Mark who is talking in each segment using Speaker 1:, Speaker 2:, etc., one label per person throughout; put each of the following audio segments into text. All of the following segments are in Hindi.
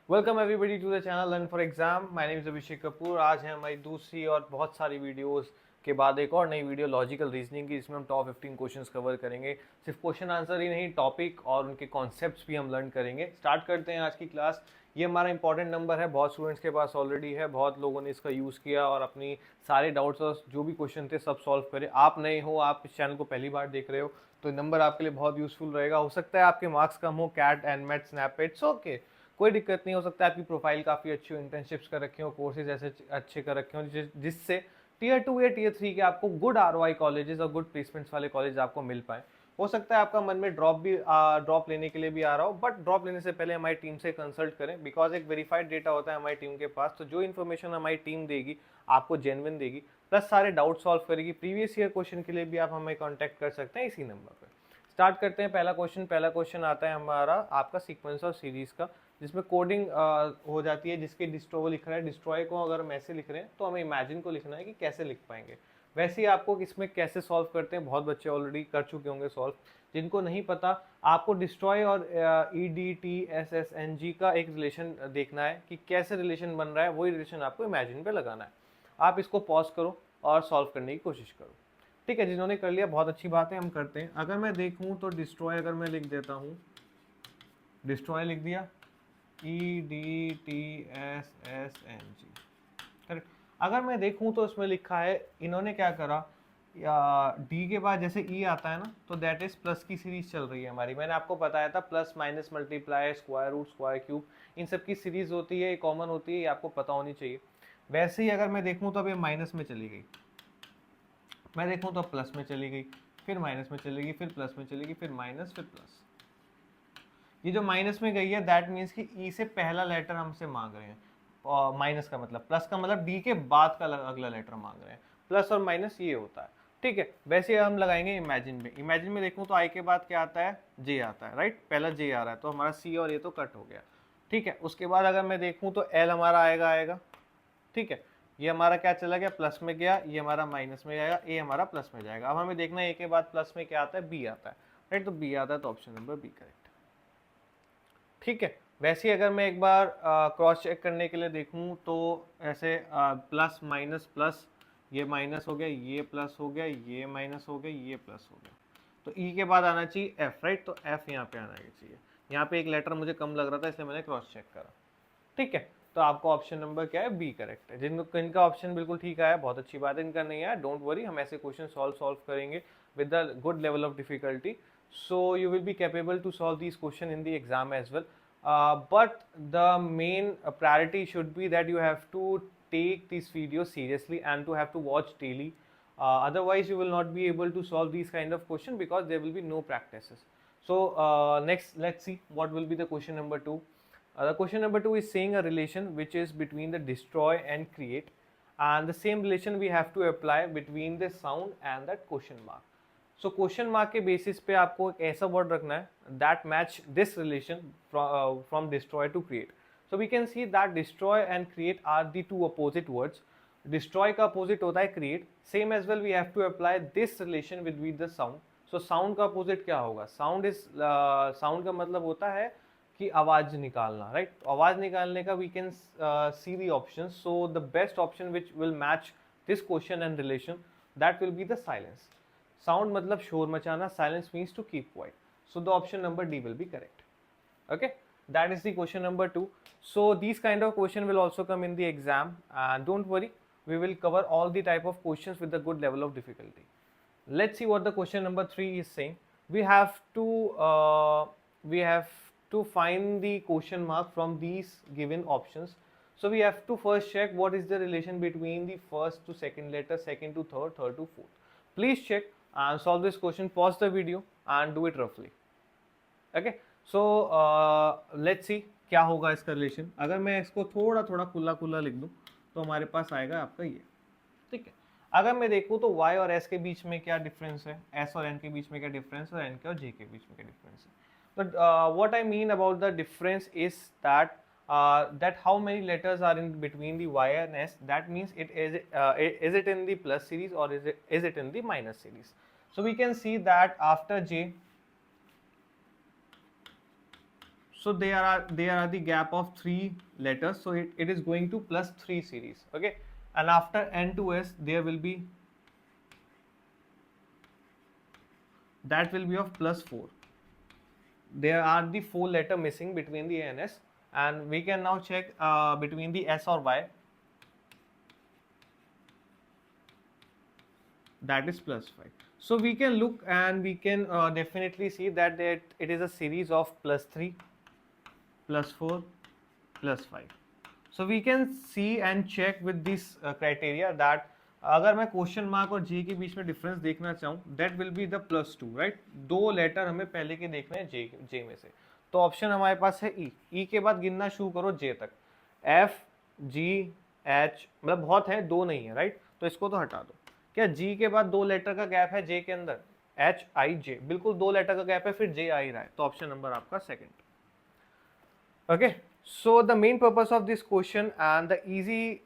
Speaker 1: Welcome everybody to the channel learn for exam. My name is Abhishek Kapoor. आज है हमारी दूसरी और बहुत सारी वीडियोस के बाद एक और नई वीडियो लॉजिकल रीजनिंग की, जिसमें हम टॉप 15 क्वेश्चंस कवर करेंगे। सिर्फ क्वेश्चन आंसर ही नहीं, टॉपिक और उनके कॉन्सेप्ट्स भी हम लर्न करेंगे। स्टार्ट करते हैं आज की क्लास। ये हमारा इंपॉर्टेंट नंबर है, बहुत स्टूडेंट्स के पास ऑलरेडी है, बहुत लोगों ने इसका यूज़ किया और अपनी सारे डाउट्स और जो भी क्वेश्चन थे सब सॉल्व करे। आप नए हो, आप इस चैनल को पहली बार देख रहे हो, तो नंबर आपके लिए बहुत यूजफुल रहेगा। हो सकता है आपके मार्क्स कम हो, CAT and MAT SNAP it's okay, कोई दिक्कत नहीं। हो सकता है आपकी प्रोफाइल काफ़ी अच्छी हो, इंटर्नशिप्स कर रखे हो, कोर्सेज ऐसे अच्छे कर रखे हो जिससे टीयर 2 या टीयर 3 के आपको गुड आरओआई कॉलेजेस और गुड प्लेसमेंट्स वाले कॉलेज आपको मिल पाए। हो सकता है आपका मन में ड्रॉप लेने के लिए भी आ रहा हो, बट ड्रॉप लेने से पहले हमारी टीम से कंसल्ट करें, बिकॉज एक वेरीफाइड डेटा होता है हमारी टीम के पास। तो जो इन्फॉर्मेशन हमारी टीम देगी आपको जेन्युइन देगी, प्लस सारे डाउट सॉल्व करेगी। प्रीवियस ईयर क्वेश्चन के लिए भी आप हमें कॉन्टैक्ट कर सकते हैं इसी नंबर पर। स्टार्ट करते हैं। पहला क्वेश्चन आता है हमारा आपका सीक्वेंस और सीरीज का, जिसमें कोडिंग हो जाती है, जिसके डिस्ट्रॉय लिख रहा है। डिस्ट्रॉय को अगर हम ऐसे लिख रहे हैं तो हमें इमेजिन को लिखना है कि कैसे लिख पाएंगे। वैसे ही आपको इसमें कैसे सॉल्व करते हैं बहुत बच्चे ऑलरेडी कर चुके होंगे सॉल्व। जिनको नहीं पता, आपको डिस्ट्रॉय और EDTSSNG का एक रिलेशन देखना है कि कैसे रिलेशन बन रहा है, वही रिलेशन आपको इमेजिन पे लगाना है। आप इसको पॉज करो और सॉल्व करने की कोशिश करो। ठीक है, जिन्होंने कर लिया बहुत अच्छी बात है, हम करते हैं। अगर मैं देखूं तो डिस्ट्रॉय अगर मैं लिख देता हूं, डिस्ट्रॉय लिख दिया, EDTSSNG, करेक्ट। अगर मैं देखूं तो इसमें लिखा है, इन्होंने क्या करा, या डी के बाद जैसे ई आता है ना, तो दैट इज प्लस की सीरीज चल रही है हमारी। मैंने आपको बताया था plus minus multiply square root square cube, इन सब की सीरीज होती है, कॉमन होती है, ये आपको पता होनी चाहिए। वैसे ही अगर मैं देखूं तो अब ये माइनस में चली गई, मैं देखूं तो प्लस में चली गई, फिर माइनस में चलेगी, फिर प्लस में चलेगी, फिर माइनस, फिर प्लस। ये जो माइनस में गई है दैट मीन्स कि ई से पहला लेटर हमसे मांग रहे हैं, और माइनस का मतलब, प्लस का मतलब डी के बाद का अगला लेटर मांग रहे हैं। प्लस और माइनस ये होता है। ठीक है, वैसे हम लगाएंगे इमेजिन में। इमेजिन में देखूं तो आई के बाद क्या आता है, जे आता है, राइट। पहला जे आ रहा है तो हमारा सी और ये तो कट हो गया। ठीक है, उसके बाद अगर मैं देखूं तो एल हमारा आएगा। ठीक है, ये हमारा क्या चला गया, प्लस में गया, ये हमारा माइनस में जाएगा, ए हमारा प्लस में जाएगा। अब हमें देखना है ए के बाद प्लस में क्या आता है, बी आता है, राइट। तो बी आता है तो ऑप्शन नंबर बी करेक्ट। ठीक है, वैसे ही अगर मैं एक बार क्रॉस चेक करने के लिए देखूं तो ऐसे प्लस माइनस प्लस, ये माइनस हो गया, ये प्लस हो गया, ये माइनस हो गया, ये प्लस हो गया, तो ई के बाद आना चाहिए एफ, राइट। तो एफ यहाँ पे आना चाहिए। यहाँ पे एक लेटर मुझे कम लग रहा था इसलिए मैंने क्रॉस चेक करा। ठीक है, तो आपका ऑप्शन नंबर क्या है, बी करेक्ट है। जिनका ऑप्शन बिल्कुल ठीक आया बहुत अच्छी बात है, इनका नहीं आया डोंट वरी, हम ऐसे क्वेश्चन सॉल्व करेंगे with the good level of difficulty, so you will be capable to solve these question in the exam as well. But the main priority should be that you have to take this video seriously and to have to watch daily. Otherwise you will not be able to solve these kind of question because there will be no practices. So next let's see what will be the question number 2. The question number 2 is saying a relation which is between the destroy and create, and the same relation we have to apply between the sound and that question mark. So question mark के बेसिस पे आपको एक ऐसा वर्ड रखना है that match this relation from destroy to create. So we can see that destroy and create are the two opposite words. Destroy का अपोजिट होता है create. Same as well we have to apply this relation with the sound. So sound का अपोजिट क्या होगा, साउंड इज, साउंड का मतलब होता है कि आवाज निकालना, राइट। आवाज निकालने का we can see the option. So the best option which will match this question and relation that will be the silence. Sound मतलब शोर मचाना, silence means to keep quiet. So the option number D will be correct. Okay, that is the question number 2. So these kind of question will also come in the exam, and don't worry, we will cover all the type of questions with a good level of difficulty. Let's see what the question number 3 is saying. We have to find the question mark from these given options. So we have to first check what is the relation between the first to second letter, second to third, third to fourth. Please check and solve this question. Pause the video and do it roughly. Okay, so let's see क्या होगा इसका रिलेशन। अगर मैं इसको थोड़ा थोड़ा खुला खुला लिख दूं तो हमारे पास आएगा आपका ये। ठीक है, अगर मैं देखूं तो y और s के बीच में क्या डिफरेंस है, s और n के बीच में क्या डिफरेंस है, और n के और j के बीच में क्या डिफरेंस है। But what I mean about the difference is that that how many letters are in between the y and s, that means is it in the plus series or is it in the minus series. So we can see that after j, so there are the gap of 3 letters, so it is going to plus 3 series. Okay, and after N to S there will be, that will be of plus 4. There are the 4 letter missing between the A and S, and we can now check between the S or Y, that is plus 5. So we can look and we can definitely see that it is a series of plus 3, plus 4, plus 5. So we can see and check with this criteria that अगर मैं क्वेश्चन मार्क और जे के बीच में डिफरेंस देखना चाहूँ, that will be the plus 2, right. 2 letter हमें पहले के देखने हैं जे में से, तो ऑप्शन हमारे पास है ई के बाद गिनना शुरू करो जे तक, एफ जी एच, मतलब बहुत है, 2 नहीं है, राइट. तो इसको तो हटा दो. क्या जी के बाद 2 लेटर का गैप है जे के अंदर, एच आई जे, बिल्कुल 2 लेटर का गैप है, फिर जे आ ही रहा है, तो ऑप्शन नंबर आपका second. Okay, so the main purpose of this question and the easy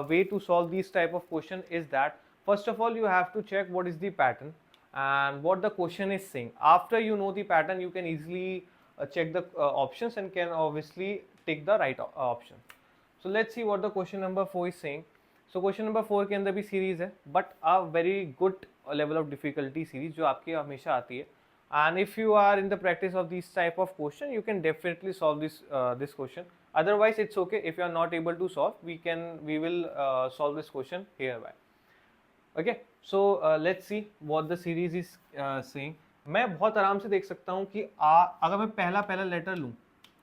Speaker 1: way to solve these type of question is that first of all you have to check what is the pattern and what the question is saying. After you know the pattern, you can easily check the options and can obviously take the right option. So let's see what the question number 4 is saying. So question number 4 के अंदर भी series है, but a very good level of difficulty series जो आपकी हमेशा आती है. And if you are in the practice of this type of question, you can definitely solve this question. Otherwise it's okay if you are not able to solve, we will solve this question hereby. Okay, so let's see what the series is saying. मैं बहुत आराम से देख सकता हूँ कि अगर मैं पहला लेटर लूँ,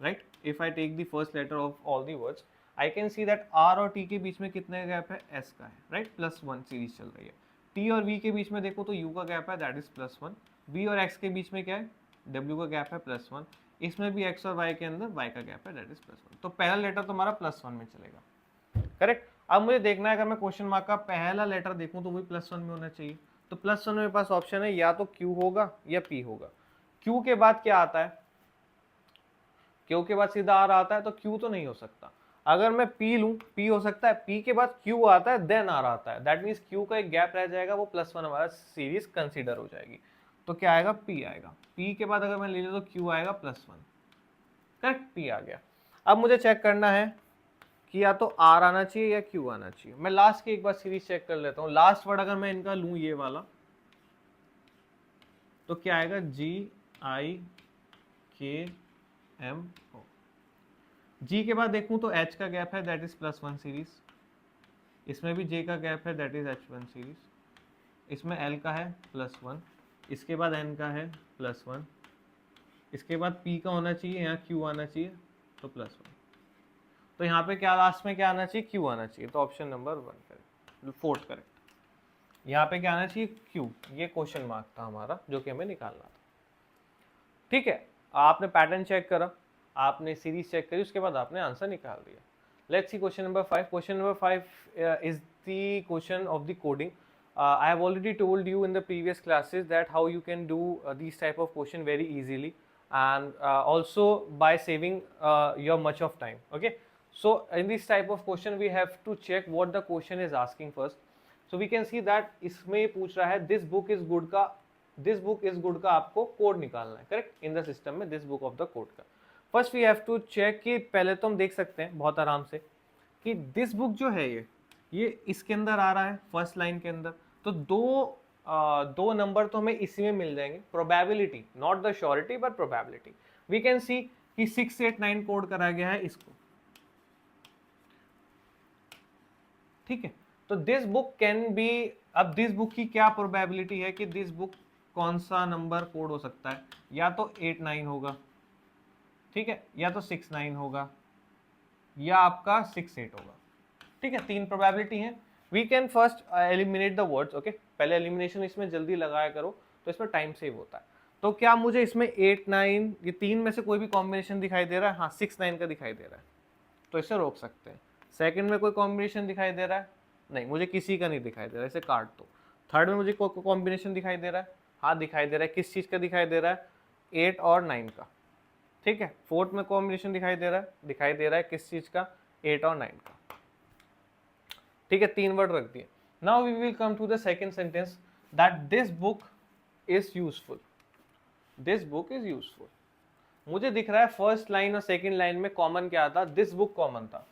Speaker 1: right, if I take the first letter of all the words, I can see that R और T के बीच में कितने गैप है, S का है, right, +1 सीरीज चल रही है. T और V के बीच में देखो तो U का गैप है, that is +1. V और X के बीच में क्या है, W का गैप है +1. इसमें भी X और Y के अंदर Y का गैप है, that is +1. तो पहला लेटर तो हमारा +1 में चलेगा, करेक्ट. अब मुझे देखना है अगर मैं क्वेश्चन मार्क का पहला लेटर देखूं तो वही +1 में होना चाहिए. तो +1 में मेरे पास ऑप्शन है या तो Q होगा या P होगा. Q के बाद क्या आता है, Q के बाद सीधा R आता है, तो Q तो नहीं हो सकता. अगर मैं P लूं, P हो सकता है, P के बाद Q आता है, देन R आता है, दैट मीन्स Q का एक गैप रह जाएगा, वो +1 हमारा सीरीज कंसीडर हो जाएगी. तो क्या आएगा, P आएगा. P के बाद अगर मैं ले लूं तो Q आएगा +1, करेक्ट, P आ गया. अब मुझे चेक करना है कि या तो R आना चाहिए या Q आना चाहिए. मैं लास्ट की एक बार सीरीज चेक कर लेता हूँ. लास्ट वर्ड अगर मैं इनका लूं ये वाला, तो क्या आएगा, GIKMO. G के बाद देखूं तो H का गैप है, दैट इज +1 सीरीज. इसमें भी J का गैप है, दैट इज H1 सीरीज. इसमें L का है +1. इसके बाद N का है +1. इसके बाद P का होना चाहिए, यहाँ Q आना चाहिए, तो +1. तो यहाँ पे क्या लास्ट में क्या आना चाहिए, Q आना चाहिए. तो option number 1 correct, 4th correct. यहाँ पे क्या आना चाहिए, Q. ये क्वेश्चन मार्क था हमारा जो कि हमें निकालना था. ठीक है, आपने पैटर्न चेक करा, आपने सीरीज चेक करी, उसके बाद आपने आंसर निकाल दिया. Let's see question number 5. Question number 5 is the question of the coding. I have already told you in the previous classes that how you can do these type of question very easily and also by saving your much of time. Okay, so in this type of question we have to check what the question is asking first. So we can see that इसमें पूछ रहा है this book is good का आपको कोड निकालना है, करेक्ट, इन द सिस्टम में this book of the code का. First we have to check कि पहले तो हम देख सकते हैं बहुत आराम से कि दिस बुक जो है ये इसके अंदर आ रहा है फर्स्ट लाइन के अंदर. तो दो नंबर तो हमें इसी में मिल जाएंगे. Probability, not the surety but probability. We can see कि 689 कोड करा गया है इसको, ठीक है. तो दिस बुक कैन बी, अब दिस बुक की क्या प्रोबेबिलिटी है कि दिस बुक कौन सा नंबर कोड हो सकता है, या तो 89 होगा, ठीक है, या तो 69 होगा, या आपका 68 होगा, ठीक है. 3 प्रोबेबिलिटी है. We can first eliminate the words. Okay, पहले एलिमिनेशन इसमें जल्दी लगाया करो तो इसमें टाइम सेव होता है. तो क्या मुझे इसमें 8 9 ये 3 में से कोई भी कॉम्बिनेशन दिखाई दे रहा है, हाँ 6 9 का दिखाई दे रहा है, तो इसे रोक सकते हैं. सेकंड में कोई कॉम्बिनेशन दिखाई दे रहा है, नहीं मुझे किसी का नहीं दिखाई दे रहा है, इसे काट दो. थर्ड में मुझे कोई कॉम्बिनेशन दिखाई दे रहा है, हाँ दिखाई दे रहा है. किस चीज़ का दिखाई दे रहा है, 8 और 9 का, ठीक है. फोर्थ में कॉम्बिनेशन दिखाई दे रहा है किस चीज का, 8 और 9 का, ठीक है. 3 वर्ड रख दिए. Now we will come to the second sentence that this book is useful. This book is useful. मुझे दिख रहा है फर्स्ट लाइन और सेकंड लाइन में कॉमन क्या था, दिस बुक कॉमन था,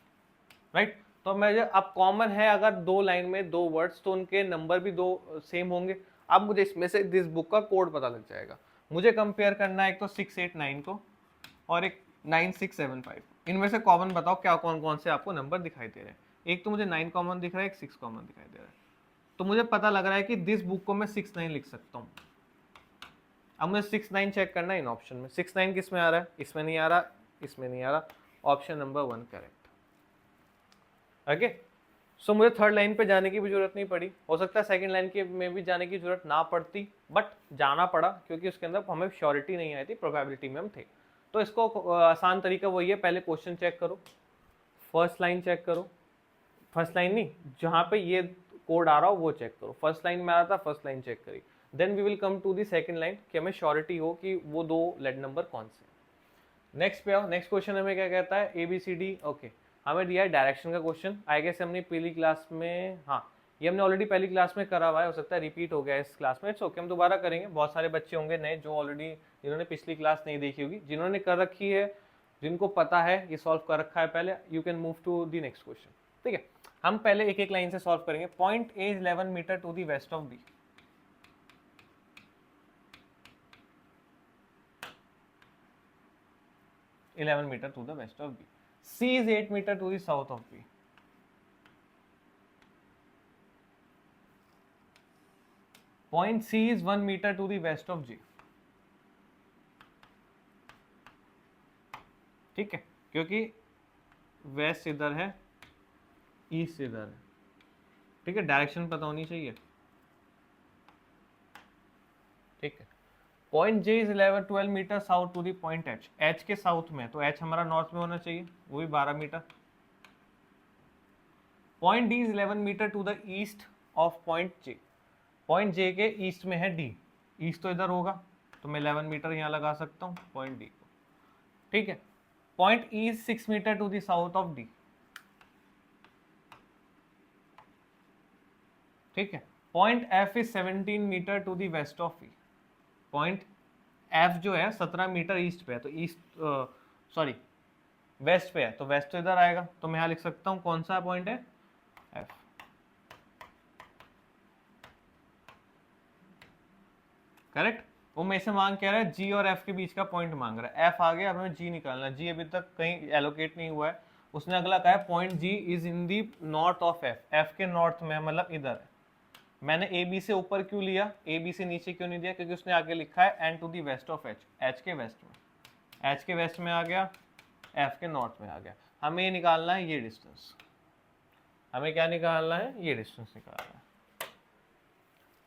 Speaker 1: राइट। तो मुझे अब कॉमन है अगर दो लाइन में दो वर्ड्स तो उनके नंबर भी दो सेम होंगे। अब मुझे इसमें से दिस बुक का कोड पता लग जाएगा। मुझे कंपेयर करना है एक तो 689 को और एक 9675। इनमें से कॉमन बताओ क्या कौन कौन से आपको नंबर दिखाई दे रहे हैं। एक तो मुझे 9 कॉमन दिख रहा है, एक 6 कॉमन दिखाई दे रहा है। तो मुझे पता लग रहा है कि दिस बुक को मैं 69 लिख सकता हूँ। अब मुझे 69 चेक करना है इन ऑप्शन में। 69 किस में आ रहा है, इसमें नहीं आ रहा, इसमें नहीं आ रहा, ऑप्शन नंबर 1 करेक्ट। ओके, सो मुझे थर्ड लाइन पे जाने की भी जरूरत नहीं पड़ी। हो सकता है सेकंड लाइन के में भी जाने की जरूरत ना पड़ती, बट जाना पड़ा क्योंकि उसके अंदर हमें श्योरिटी नहीं आई थी, प्रोबेबिलिटी में हम थे। तो इसको आसान तरीका वही है, पहले क्वेश्चन चेक करो, फर्स्ट लाइन चेक करो, फर्स्ट लाइन नहीं, जहां पे ये कोड आ रहा हो वो चेक करो। फर्स्ट लाइन में आ रहा था, फर्स्ट लाइन चेक करी, then we will come to the second line कि हमें श्योरिटी हो कि वो दो लेड नंबर कौन से। नेक्स्ट पे आओ, नेक्स्ट क्वेश्चन हमें क्या कहता है, ABCD। ओके, हमें दिया है डायरेक्शन का क्वेश्चन। आई गेस हमने पहली क्लास में, हाँ ये हमने ऑलरेडी पहली क्लास में करा हुआ है, हो सकता है रिपीट हो गया इस क्लास में। इट्स ओके, हम दोबारा करेंगे। बहुत सारे बच्चे होंगे नए जो ऑलरेडी, जिन्होंने पिछली क्लास नहीं देखी होगी, जिन्होंने कर रखी है, जिनको पता है ये सॉल्व कर रखा है पहले, you can move to the next question. ठीक है, हम पहले एक एक लाइन से सॉल्व करेंगे। Point A is 11 meter to the west of B. Eleven meter to the west of B. C is 8 meter to the south of B. Point C is 1 meter to the west of G. ठीक है, क्योंकि वेस्ट इधर है, ईस्ट इधर है। ठीक है, डायरेक्शन पता होनी चाहिए। ठीक है, point J is 12 meter south to the point H। H के साउथ में, तो H हमारा नॉर्थ में होना चाहिए, वो भी 12 meter. Point D is 11 meter to the east of point J। Point J के ईस्ट में है D, ईस्ट तो इधर होगा, तो मैं 11 मीटर यहाँ लगा सकता हूँ पॉइंट D को। ठीक है, point E is 6 meter to the south of D। ठीक है, point F is 17 meter to the west of E। Point F जो है 17 मीटर ईस्ट पे है, तो ईस्ट सॉरी वेस्ट पे है, तो वेस्ट तो इधर आएगा, तो मैं यहाँ लिख सकता हूँ कौन सा पॉइंट है, F। करेक्ट। वो मेरे से मांग क्या रहा है, G और F के बीच का पॉइंट मांग रहा है। F आ गया, अब हमें G निकालना है। G अभी तक कहीं एलोकेट नहीं हुआ है। उसने अगला कहा है point G is in the north of F। F के नॉर्थ में, मतलब इधर है। मैंने AB से ऊपर क्यों लिया, AB से नीचे क्यों नहीं दिया, क्योंकि उसने आगे लिखा है and to the west of H। H के वेस्ट में, H के वेस्ट में आ गया, F के नॉर्थ में आ गया। हमें ये निकालना है, ये डिस्टेंस। हमें क्या निकालना है, ये डिस्टेंस निकालना है।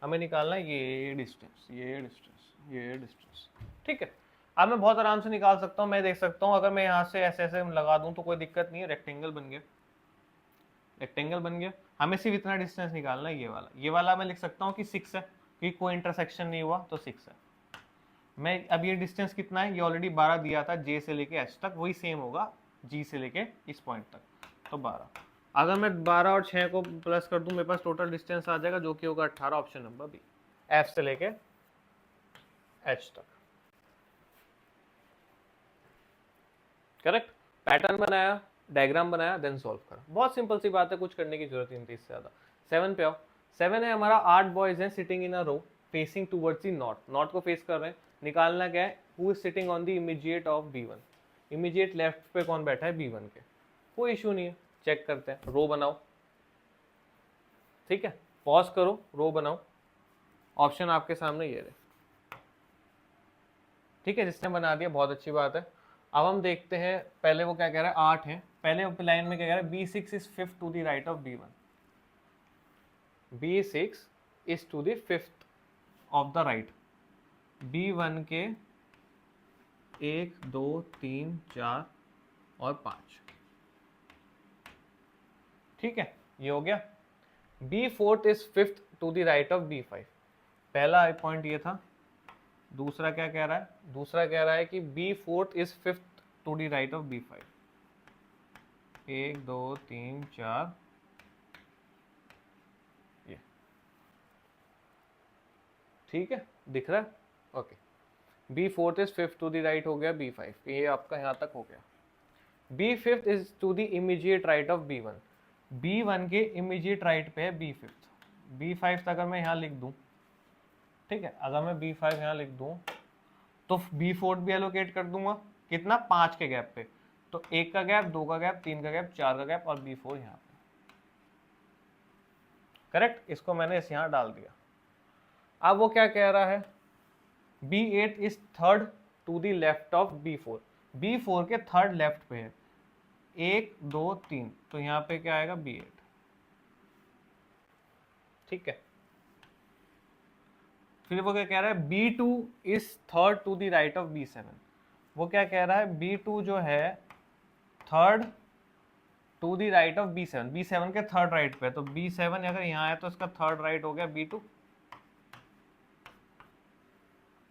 Speaker 1: हमें निकालना है ये डिस्टेंस, ये डिस्टेंस, ये डिस्टेंस। ठीक है, अब मैं बहुत आराम से निकाल सकता हूँ। मैं देख सकता हूँ अगर मैं यहाँ से ऐसे ऐसे लगा दूँ तो कोई दिक्कत नहीं है। रेक्टेंगल बन गया, रेक्टेंगल बन गया। हमें सिर्फ इतना डिस्टेंस निकालना है, ये वाला मैं लिख सकता हूँ कि 6 है, क्योंकि कोई इंटरसेक्शन नहीं हुआ तो 6 है। मैं अब ये डिस्टेंस कितना है, ये ऑलरेडी 12 दिया था, J से लेके H तक, वही सेम होगा G से लेके इस पॉइंट तक, तो 12। अगर मैं 12 और 6 को प्लस कर दूं, मेरे पास टोटल डिस्टेंस आ जाएगा जो कि होगा 18, ऑप्शन नंबर बी, F से लेके H तक। करेक्ट, पैटर्न बनाया, डायग्राम बनाया, देन सॉल्व करा। बहुत सिंपल सी बात है, कुछ करने की जरूरत नहीं थी इससे ज्यादा। 7 पे आओ। 7 है हमारा, 8 बॉयज हैं sitting in a row facing towards the north. North को फेस कर रहे हैं। निकालना क्या है, who is sitting on the immediate of B1। Immediate left पे कौन बैठा है, B1 के। कोई इशू नहीं है, चेक करते हैं। रो बनाओ, ठीक है, पॉज करो, रो बनाओ। ऑप्शन आपके सामने ये रहे। ठीक है, जिसने बना दिया बहुत अच्छी बात है। अब हम देखते हैं, पहले वो क्या कह रहा है, 8 है। पहले लाइन में क्या कह रहा है, B6 is 5th to the right of B1। B6 is to the 5th of the right. B1 के 1 2 3 4 और 5। ठीक है, ये हो गया। B4 is 5th to the right of B5। पहला पॉइंट ये था। दूसरा क्या कह रहा है, दूसरा कह रहा है कि B4 is 5th to the right of B5। 1 2 3 4, ये ठीक है, दिख रहा है। Okay, B fourth is fifth to the right हो गया बी फाइव, ये आपका यहाँ तक हो गया। B fifth is to the immediate right of B one, B one के इमीडिएट राइट पे है बी फिफ्थ। बी फाइव अगर मैं यहाँ लिख दूँ, ठीक है, अगर मैं बी फाइव यहाँ लिख दूँ तो बी फोर्थ भी एलोकेट कर दूंगा, कितना, 5 के गैप पे, तो 1 का गैप, 2 का गैप, 3 का गैप, 4 का गैप और बी फोर यहाँ पे, करेक्ट। इसको मैंने इस यहाँ डाल दिया। अब वो क्या कह रहा है, B eight is third to the left of B four, B four के थर्ड लेफ्ट पे है, 1 2 3, तो यहाँ पे क्या आएगा बी एट, ठीक है। फिर वो क्या कह रहा है, B two is third to the right of B seven, वो क्या कह रहा है, बी टू जो है third to the right of B seven, B seven के थर्ड राइट पे, तो बी सेवन अगर यहाँ आया तो इसका थर्ड राइट हो गया बी टू,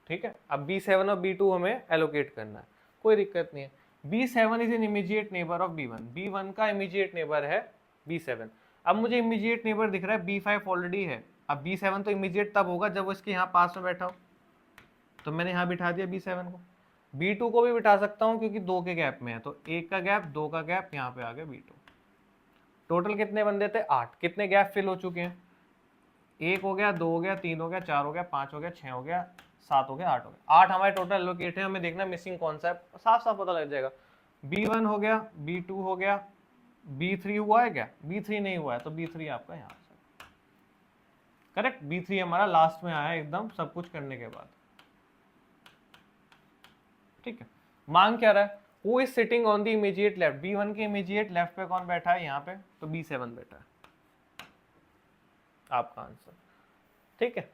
Speaker 1: ठीक है। अब बी सेवन और बी टू हमें एलोकेट करना है, कोई दिक्कत नहीं है। B seven is an immediate neighbour of B one, B one का इमीडिएट नेबर है बी सेवन। अब मुझे इमीडिएट नेबर दिख रहा है बी फाइव ऑलरेडी है, अब बी सेवन तो इमीडिएट तब होगा जब वो इसके यहाँ पास में बैठा हो, तो मैंने यहाँ बिठा दिया बी सेवन को। बी टू को भी बिठा सकता हूँ क्योंकि 2 के गैप में है, तो 1 का गैप, 2 का गैप, यहाँ पे आ गया बी टू। टोटल कितने बंदे थे, 8, कितने गैप फिल हो चुके हैं, 1 हो गया, 2 हो गया, 3 हो गया, 4 हो गया, 5 हो गया, 6 हो गया, 7 हो गया, 8 हो गया, 8 हमारे टोटल एलोकेट है। हमें देखना मिसिंग कौन सा है, साफ साफ पता लग जाएगा। B1 हो गया, B2 हो गया, B3 हुआ है क्या, B3 नहीं हुआ है, तो B3 आपका यहाँ से करेक्ट। B3 हमारा लास्ट में आया एकदम सब कुछ करने के बाद, ठीक है। मांग क्या रहा है, who is sitting on the immediate left, B1 के इमीडिएट लेफ्ट पे कौन बैठा है यहाँ पे, तो B7 बैठा है, आपका आंसर, ठीक है।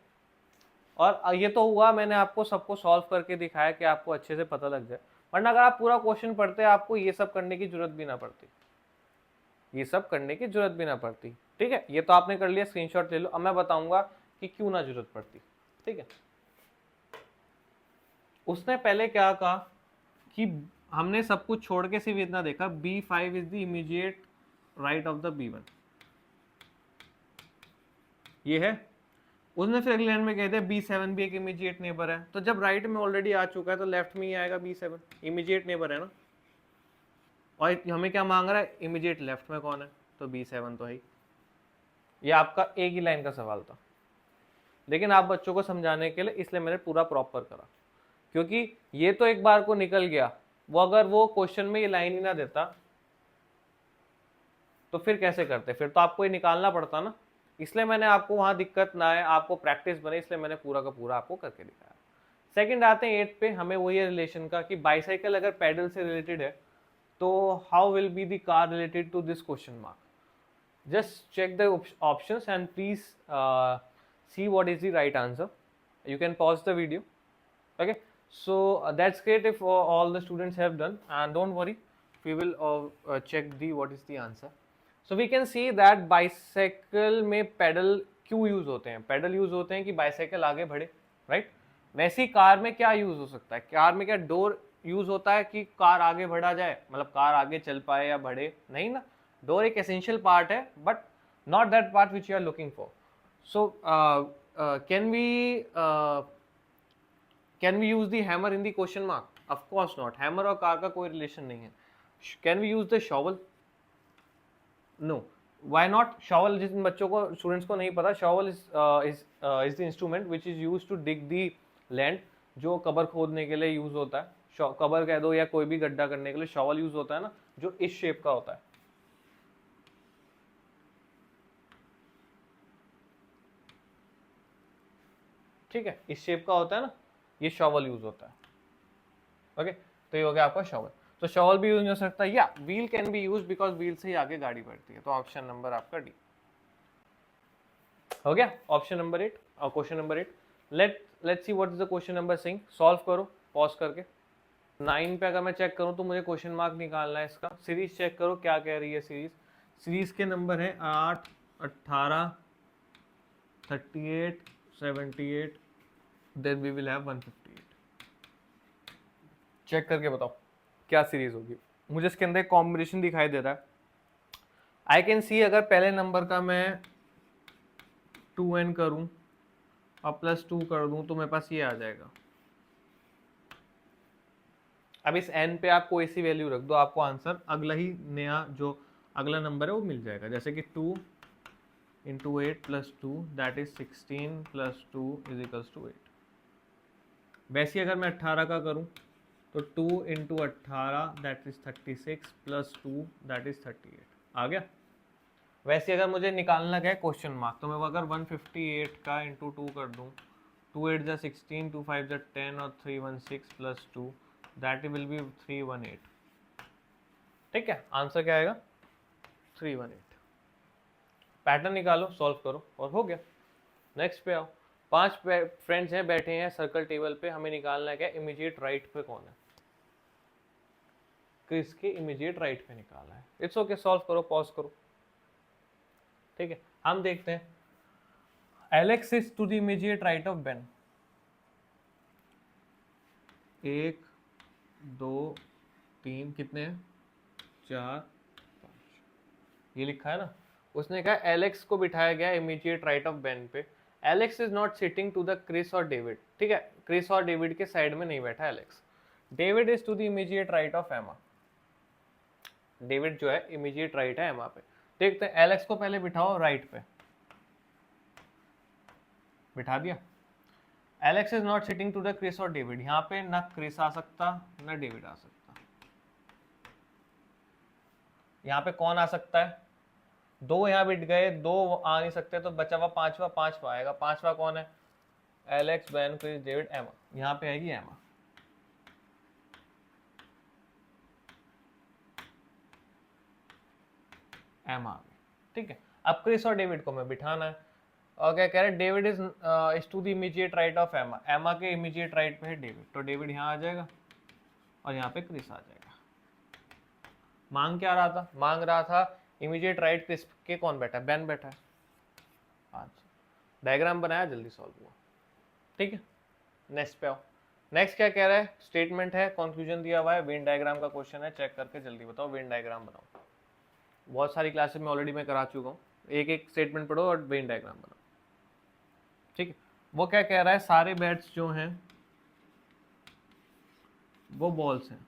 Speaker 1: और ये तो हुआ, मैंने आपको सबको सॉल्व करके दिखाया कि आपको अच्छे से पता लग जाए, वरना अगर आप पूरा क्वेश्चन पढ़ते आपको ये सब करने की जरूरत भी ना पड़ती, ये सब करने की जरूरत भी ना पड़ती, ठीक है। ये तो आपने कर लिया, स्क्रीनशॉट ले लो। अब मैं बताऊंगा कि क्यों ना जरूरत पड़ती, ठीक है। उसने पहले क्या कहा कि हमने सब कुछ छोड़ के सिर्फ इतना देखा, B5 is the immediate right of the B1, ये है। उसने फिर अगले लाइन में कह दिया B7 भी एक इमीडिएट नेबर है, तो जब राइट में ऑलरेडी आ चुका है तो लेफ्ट में ही आएगा B7, इमीडिएट नेबर है ना। और हमें क्या मांग रहा है, इमीडिएट लेफ्ट में कौन है, तो B7 तो है ही। ये आपका एक ही लाइन का सवाल था, लेकिन आप बच्चों को समझाने के लिए इसलिए मैंने पूरा प्रॉपर करा, क्योंकि ये तो एक बार को निकल गया, वो अगर वो क्वेश्चन में ये लाइन ही ना देता तो फिर कैसे करते, फिर तो आपको ये निकालना पड़ता ना। इसलिए मैंने आपको वहां दिक्कत ना आए, आपको प्रैक्टिस बने, इसलिए मैंने पूरा का पूरा आपको करके दिखाया। सेकंड आते हैं 8 पे, हमें वही है रिलेशन का कि बाइसाइकिल अगर पैडल से रिलेटेड है तो how will be the car related to this question mark. just check the options and please see what is the right answer. You can pause the video, okay. So that's great if all the students have done, and don't worry, we will check the what is the answer. So we can see that bicycle में pedal क्यों यूज होते हैं, pedal यूज होते हैं कि bicycle आगे बढ़े, right? वैसे ही कार में क्या यूज हो सकता है, कार में क्या डोर यूज होता है कि कार आगे बढ़ा जाए, मतलब कार आगे चल पाए या बढ़े, नहीं ना। डोर एक एसेंशियल पार्ट है, but not that part which you are looking for. So can we use the hammer in the question mark, of course not, hammer और कार का कोई रिलेशन नहीं है। Can we use the shovel, no, why not. Shovel, जिन बच्चों को, स्टूडेंट्स को नहीं पता, shovel is the instrument which is use to dig the land, जो कबर खोदने के लिए यूज होता है, कबर कह दो या कोई भी गड्ढा करने के लिए शॉवल यूज होता है ना, जो इस शेप का होता है, ठीक है, इस शेप का होता है ना, ये शॉवल यूज होता है, ओके। तो ये हो गया आपका शॉवल। तो शॉवल भी यूज हो सकता है, या wheel can be use because wheel से ही आगे गाड़ी बढ़ती है, तो ऑप्शन नंबर आपका डी हो गया, ऑप्शन नंबर 8 और question number 8। Let's see what is the question number sing, solve करो पॉज करके। 9 पे अगर मैं चेक करूं तो मुझे क्वेश्चन मार्क निकालना है इसका। सीरीज चेक करो क्या कह रही है सीरीज, सीरीज के नंबर है 8, 18, 38, 78, then we will have 158। Check करके बताओ क्या सीरीज होगी। मुझे इसके अंदर कॉम्बिनेशन दिखाई दे रहा है, आई कैन सी अगर पहले नंबर का मैं 2n करूं और +2 कर दूं तो मेरे पास ये आ जाएगा, अब इस n पे आप कोई सी वैल्यू रख दो, आपको आंसर अगला ही नया जो अगला नंबर है वो मिल जाएगा। जैसे कि 2 into 8 plus 2 that is 16 plus 2 is equals to 8। वैसे अगर मैं 18 का करूं तो 2 into 18 that is 36 plus 2 that is 38। आ गया। वैसे अगर मुझे निकालना क्या है क्वेश्चन मार्क, तो मैं अगर 158 का इंटू 2 कर दूं, 2 8 जा 16, 2 5 जा 10 और 3 1 6 प्लस 2 दैट विल बी 318। ठीक है, आंसर क्या आएगा 318। पैटर्न निकालो, सॉल्व करो और हो गया। नेक्स्ट पे आओ। 5 फ्रेंड्स हैं बैठे हैं सर्कल टेबल पे, हमें निकालना है क्या इमीडिएट राइट पे कौन है। क्रिस के इमीडिएट राइट पे निकालना है। इट्स ओके, सॉल्व करो, पॉज करो। ठीक है, हम देखते हैं Alex is to the immediate right of Ben. 1 2 3 कितने हैं 4 5, ये लिखा है ना। उसने कहा एलेक्स को बिठाया गया इमीडिएट राइट ऑफ बेन पे। Alex is not sitting to the Chris और डेविड। ठीक है, क्रिस और डेविड के साइड में नहीं बैठा Alex. David is to the immediate right of Emma. David जो है इमीडिएट राइट है एमा पे। देखते हैं, एलेक्स को पहले बिठाओ राइट पे, बिठा दिया। Alex is not sitting to the Chris और डेविड, यहाँ पे ना क्रिस आ सकता ना डेविड आ सकता। यहाँ पे कौन आ सकता है, 2 यहाँ बिठ गए, 2 आ नहीं सकते, तो बचा हुआ पांचवा आएगा। पांचवा कौन है, एलेक्स बेन क्रिस डेविड एमा, यहाँ पे आएगी एमा। एमा आ गई। ठीक है, अब क्रिस और डेविड को मैं बिठाना है और क्या कह रहे हैं, David is to the immediate right of Emma. Emma के इमीडिएट राइट पे है डेविड, तो डेविड यहाँ आ जाएगा और यहाँ पे क्रिस आ जाएगा। मांग क्या रहा था, मांग रहा था इमीडिएट राइट क्रिस के कौन बैठा है, बेन बैठा है। अच्छा, डायग्राम बनाया, जल्दी सॉल्व हुआ। ठीक है, नेक्स्ट पे आओ। नेक्स्ट क्या कह रहा है, स्टेटमेंट है, कंक्लूजन दिया हुआ है, वेन डायग्राम का क्वेश्चन है। चेक करके जल्दी बताओ, वेन डायग्राम बनाओ। बहुत सारी क्लासेस में ऑलरेडी मैं करा चुका हूँ, एक एक स्टेटमेंट पढ़ो और वेन डायग्राम बनाओ। ठीक है, वो क्या कह रहा है, सारे बैट्स जो हैं वो बॉल्स हैं,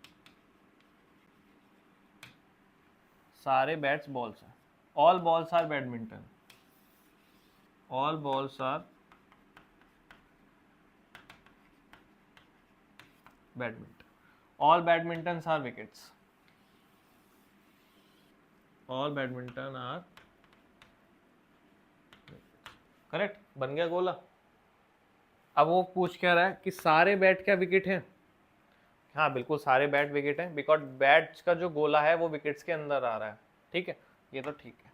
Speaker 1: सारे बैट्स बॉल्स हैं। All balls are badminton, all balls are badminton, all badmintons are wickets, all badminton are. Correct, बन गया गोला। अब वो पूछ क्या रहा है कि सारे बैट क्या विकेट हैं। हाँ बिल्कुल, सारे बैट विकेट हैं, बिकॉज बैट्स का जो गोला है वो विकेट्स के अंदर आ रहा है। ठीक है, ये तो ठीक है।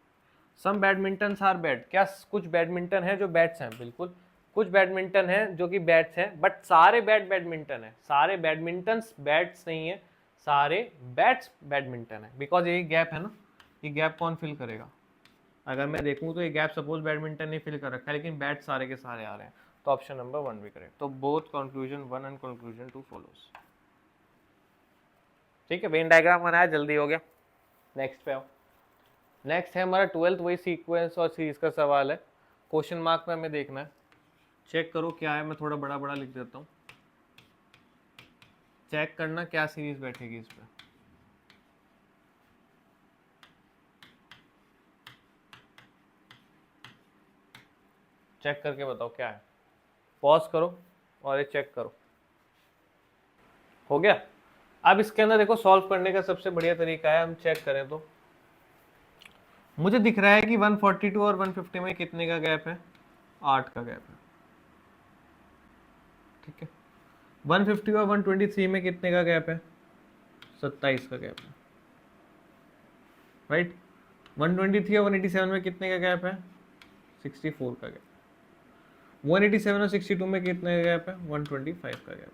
Speaker 1: सम बैडमिंटन आर बैट, क्या कुछ बैडमिंटन है जो बैट्स हैं, बिल्कुल कुछ बैडमिंटन है जो कि बैट्स हैं, बट सारे बैट बैडमिंटन है। सारे बैडमिंटन बैट्स नहीं है, सारे बैट्स बैडमिंटन है। बिकॉज ये गैप है ना, ये गैप कौन फिल करेगा। अगर मैं देखूं तो ये गैप सपोज बैडमिंटन ने फिल कर रखा है, लेकिन बैट सारे के सारे आ रहे हैं, तो ऑप्शन नंबर 1 भी करेक्ट। तो both conclusion 1 and conclusion 2 follows. ठीक है, वेन डायग्राम बनाया, जल्दी हो गया। नेक्स्ट पे आओ। नेक्स्ट है हमारा 12th, वही सीक्वेंस और सीरीज का सवाल है। क्वेश्चन मार्क में हमें देखना है, चेक करो क्या है। मैं थोड़ा बड़ा बड़ा लिख देता हूँ, चेक करना क्या सीरीज बैठेगी इस पे। चेक करके बताओ क्या है, पॉज करो और ये चेक करो। हो गया। अब इसके अंदर देखो, सॉल्व करने का सबसे बढ़िया तरीका है, हम चेक करें तो मुझे दिख रहा है कि 142 और 150 में कितने का गैप है, 8 का गैप है। ठीक है, 150 और 123 में कितने का गैप है, 27 का गैप है। राइट, 123 और 187 में कितने का गैप है, 64 का गैप। 187 और 62 में कितने का गैप है, 125 का गैप।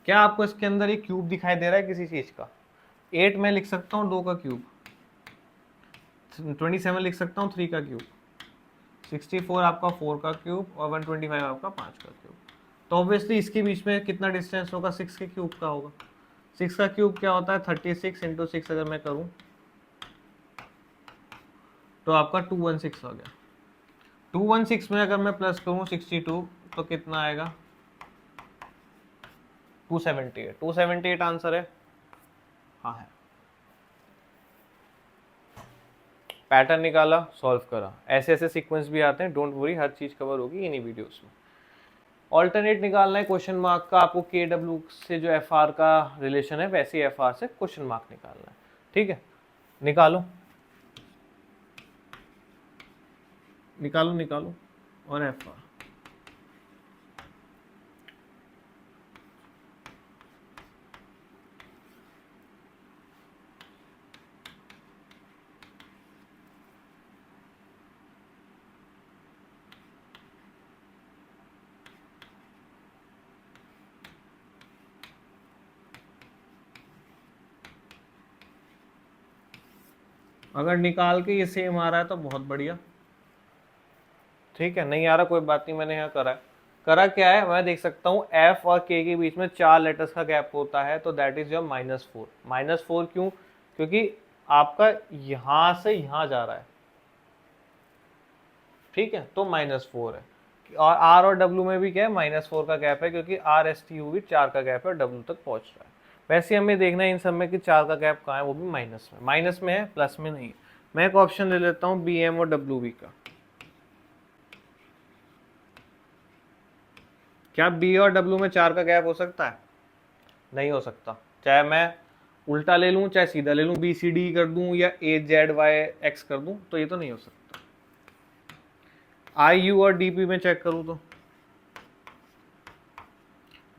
Speaker 1: क्या आपको इसके अंदर एक क्यूब दिखाई दे रहा है किसी चीज का। 8 में लिख सकता हूँ 2 का क्यूब, 27 लिख सकता हूँ 3 का क्यूब, 64 आपका 4 का क्यूब और 125 आपका 5 का क्यूब। तो ऑब्वियसली इसके बीच में कितना डिस्टेंस होगा, 6 के क्यूब का होगा। 6 का क्यूब क्या होता है, 36 इंटू 6 अगर मैं करूँ तो आपका 216 हो गया। 216 में अगर मैं प्लस करूँ 62 तो कितना आएगा, 278 आंसर है। हाँ है। पैटर्न निकाला, सॉल्व करा। ऐसे ऐसे सीक्वेंस भी आते हैं, डोंट वरी, हर चीज कवर होगी इन्हीं वीडियोस में। ऑल्टरनेट निकालना है क्वेश्चन मार्क का, आपको के डब्ल्यू से जो एफ आर का रिलेशन है वैसे ही एफ आर से क्वेश्चन मार्क निकालना है। ठीक है, निकालो निकालो निकालो, और एफ आर। अगर निकाल के ये सेम आ रहा है तो बहुत बढ़िया। ठीक है, नहीं आ रहा कोई बात नहीं, मैंने यहाँ करा है। करा क्या है, मैं देख सकता हूँ एफ और के के बीच में 4 लेटर्स का गैप होता है, तो दैट इज योर -4। -4 क्यों? क्योंकि आपका यहां से यहां जा रहा है। ठीक है, तो -4 है। और आर और डब्ल्यू में भी क्या है, -4 का गैप है, क्योंकि आर एस टी यू भी 4 का गैप है और डब्ल्यू तक पहुंच रहा है। वैसे हमें देखना है इन सब में कि 4 का गैप कहाँ है, वो भी माइनस में। माइनस में है, प्लस में नहीं है। मैं एक ऑप्शन ले लेता हूँ बी एम और डब्ल्यू बी का। क्या बी और डब्ल्यू में 4 का गैप हो सकता है? नहीं हो सकता। चाहे मैं उल्टा ले लूँ, चाहे सीधा ले लूँ, बी सी डी कर दूँ या ए जेड वाई एक्स कर दूँ, तो ये तो नहीं हो सकता। आई यू और डी पी में चेक करूँ तो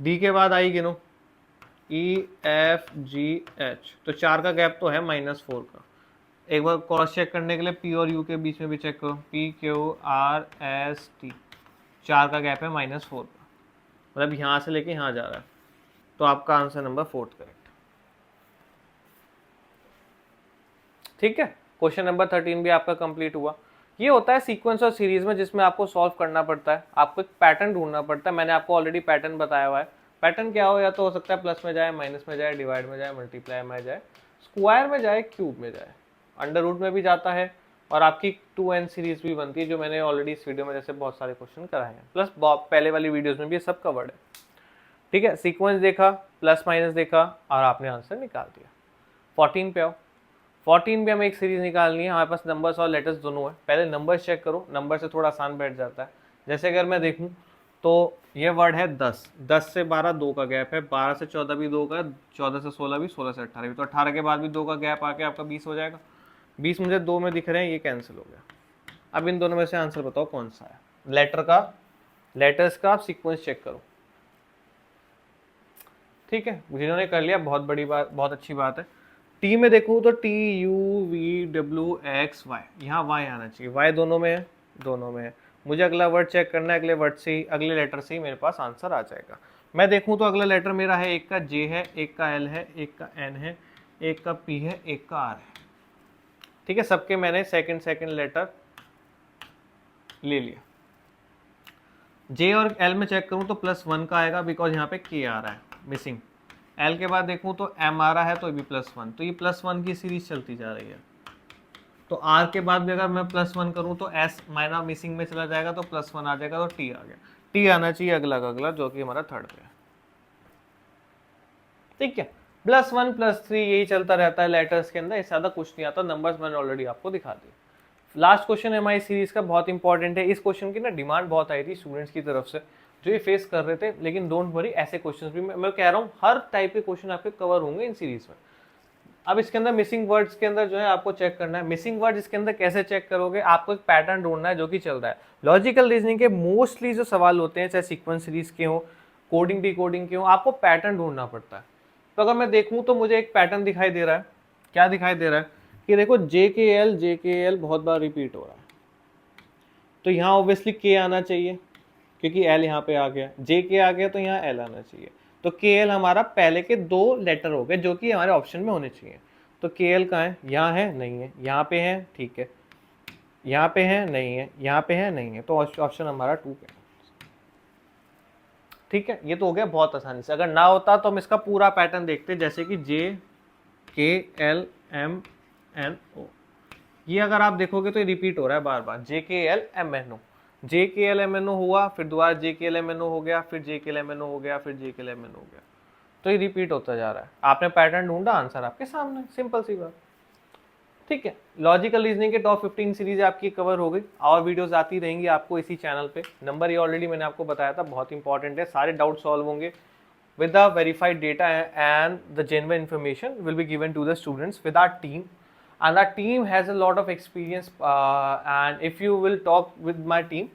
Speaker 1: डी के बाद आई गिनो, ई एफ जी एच, तो 4 का गैप तो है -4 का। एक बार क्रॉस चेक करने के लिए पी और यू के बीच में भी चेक करो, P Q R S T, 4 का गैप है -4 का, मतलब यहाँ से लेके यहाँ जा रहा है। तो आपका आंसर नंबर 4 करेक्ट। ठीक है, क्वेश्चन नंबर 13 भी आपका कंप्लीट हुआ। ये होता है सीक्वेंस और सीरीज में, जिसमें आपको सॉल्व करना पड़ता है, आपको एक पैटर्न ढूंढना पड़ता है। मैंने आपको ऑलरेडी पैटर्न बताया हुआ है। पैटर्न क्या हो, या तो हो सकता है प्लस में जाए, माइनस में जाए, डिवाइड में जाए, मल्टीप्लाई में जाए, स्क्वायर में जाए, क्यूब में जाए, अंडर रूट में भी जाता है, और आपकी 2n सीरीज भी बनती है, जो मैंने ऑलरेडी इस वीडियो में जैसे बहुत सारे क्वेश्चन कराए हैं, प्लस पहले वाली वीडियोस में भी ये सब कवर्ड है। ठीक है, सीक्वेंस देखा, प्लस माइनस देखा, और आपने आंसर निकाल दिया। 14 पे आओ। 14 पे हमें एक सीरीज निकालनी है। हमारे पास नंबर्स और लेटर्स दोनों है। पहले नंबर्स चेक करो, नंबर से थोड़ा आसान बैठ जाता है। जैसे अगर मैं देखूं तो ये वर्ड है 10, 10 से 12 2 का गैप है, 12 से 14 भी 2 का, 14 से 16 भी, 16 से 18 भी, तो 18 के बाद भी 2 का गैप आके आपका 20 हो जाएगा। 20 मुझे 2 में दिख रहे हैं, ये कैंसिल हो गया। अब इन दोनों में से आंसर बताओ कौन सा है। लेटर्स का आप सीक्वेंस चेक करो। ठीक है, जिन्होंने कर लिया बहुत बड़ी बात, बहुत अच्छी बात है। टी में देखूँ तो T U V W X Y, यहाँ वाई आना चाहिए। वाई दोनों में है, दोनों में है। मुझे अगला वर्ड चेक करना है, अगले वर्ड से ही, अगले लेटर से ही मेरे पास आंसर आ जाएगा। मैं देखूँ तो अगला लेटर मेरा है, एक का जे है, एक का एल है, एक का एन है, एक का पी है, एक का आर है। ठीक है, सबके मैंने सेकंड लेटर ले लिया। जे और एल में चेक करूँ तो +1 का आएगा, बिकॉज यहाँ पे के आ रहा है मिसिंग। एल के बाद देखूं तो एम आ रहा है, तो भी +1, तो ये +1 की सीरीज चलती जा रही है। तो आर के बाद भी अगर मैं +1 करूं तो एस माइनस मिसिंग में चला जाएगा, तो +1 आ जाएगा, तो टी आ गया। टी आना चाहिए अगला का अगला, जो कि हमारा थर्ड पे है। ठीक है, +1 +3 यही चलता रहता है लेटर्स के अंदर, इससे ज़्यादा कुछ नहीं आता। नंबर्स मैंने ऑलरेडी आपको दिखा दिए। लास्ट क्वेश्चन हमारी सीरीज का बहुत इंपॉर्टेंट है। इस क्वेश्चन की ना डिमांड बहुत आई थी स्टूडेंट्स की तरफ से, जो ये फेस कर रहे थे, लेकिन डोंट वरी, ऐसे क्वेश्चंस भी मैं कह रहा हूँ हर टाइप के क्वेश्चन आपके कवर होंगे इन सीरीज में। अब इसके अंदर मिसिंग वर्ड्स के अंदर जो है आपको चेक करना है। मिसिंग वर्ड इसके अंदर कैसे चेक करोगे, आपको एक पैटर्न ढूंढना है जो कि चल रहा है। लॉजिकल रीजनिंग के मोस्टली जो सवाल होते हैं, चाहे सीक्वेंस सीरीज के हो, कोडिंग डिकोडिंग के हो, आपको पैटर्न ढूंढना पड़ता है। तो अगर मैं देखूं तो मुझे एक पैटर्न दिखाई दे रहा है। क्या दिखाई दे रहा है कि देखो जे के एल बहुत बार रिपीट हो रहा है, तो यहाँ ऑब्वियसली के आना चाहिए, क्योंकि एल यहाँ पे आ गया, जे के आ गया, तो यहाँ एल आना चाहिए। तो के एल हमारा पहले के 2 लेटर हो गए, जो कि हमारे ऑप्शन में होने चाहिए। तो के एल कहाँ है, यहाँ है, नहीं है, यहाँ पे है, ठीक है, यहाँ पे है, नहीं है, यहाँ पे है, नहीं है, तो ऑप्शन हमारा 2 पे है। ठीक है, ये तो हो गया बहुत आसानी से। अगर ना होता तो हम इसका पूरा पैटर्न देखते, जैसे कि जे के एल एम एन ओ, ये अगर आप देखोगे तो ये रिपीट हो रहा है बार बार, जे के एल एम एन ओ, जे के एल एम एन ओ हुआ, फिर दोबारा जे के एल एम एन ओ हो गया, फिर जे के एल एम एन ओ हो गया, फिर जे के एल एम एन ओ हो गया। तो ये रिपीट होता जा रहा है। आपने पैटर्न ढूंढा, आंसर आपके सामने, सिंपल सी बात। ठीक है, लॉजिकल रीजनिंग के टॉप 15 सीरीज आपकी कवर हो गई, और वीडियोस आती रहेंगी आपको इसी चैनल पे। नंबर ये ऑलरेडी मैंने आपको बताया था, बहुत इंपॉर्टेंट है, सारे डाउट सॉल्व होंगे with the verified data and the genuine information will be given to the students with our team, and our team has a lot of experience, and if you will talk with my team,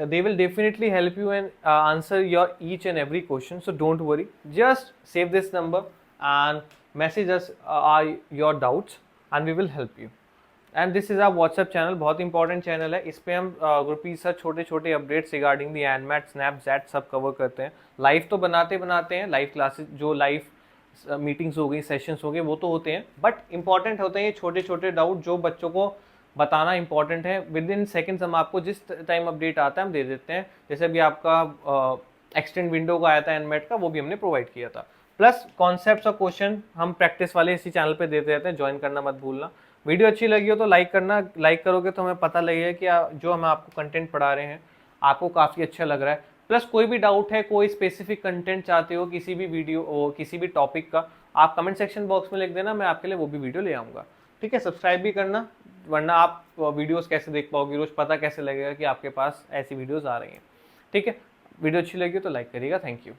Speaker 1: they will definitely help you and answer your each and every question. So don't worry, just save this number and message us your doubts and we will help you. And this is our WhatsApp channel, बहुत इंपॉर्टेंट चैनल है। इस पे हम ग्रुपीज सर छोटे छोटे updates regarding the NMAT SNAP XAT सब कवर करते हैं। लाइव तो बनाते हैं, लाइव क्लासेस जो लाइव मीटिंग्स हो गई, सेशंस हो गए, वो तो होते हैं, बट इंपॉर्टेंट होते हैं ये छोटे छोटे डाउट जो बच्चों को बताना इंपॉर्टेंट है। विद इन सेकेंड्स हम आपको जिस टाइम अपडेट आता है हम दे देते हैं। जैसे अभी आपका एक्सटेंड विंडो का आया था एनमैट का, वो भी हमने प्रोवाइड किया था। प्लस कॉन्सेप्ट्स और क्वेश्चन हम प्रैक्टिस वाले इसी चैनल पे देते रहते हैं, ज्वाइन करना मत भूलना। वीडियो अच्छी लगी हो तो लाइक करना, लाइक करोगे तो हमें पता लगेगा कि जो हम आपको कंटेंट पढ़ा रहे हैं आपको काफ़ी अच्छा लग रहा है। प्लस कोई भी डाउट है, कोई स्पेसिफिक कंटेंट चाहते हो किसी भी वीडियो और किसी भी टॉपिक का, आप कमेंट सेक्शन बॉक्स में लिख देना, मैं आपके लिए वो भी वीडियो ले आऊँगा। ठीक है, सब्सक्राइब भी करना, वरना आप वीडियोस कैसे देख पाओगे, रोज़ पता कैसे लगेगा कि आपके पास ऐसी वीडियोस आ रही हैं। ठीक है, वीडियो अच्छी लगी तो लाइक करिएगा। Thank you.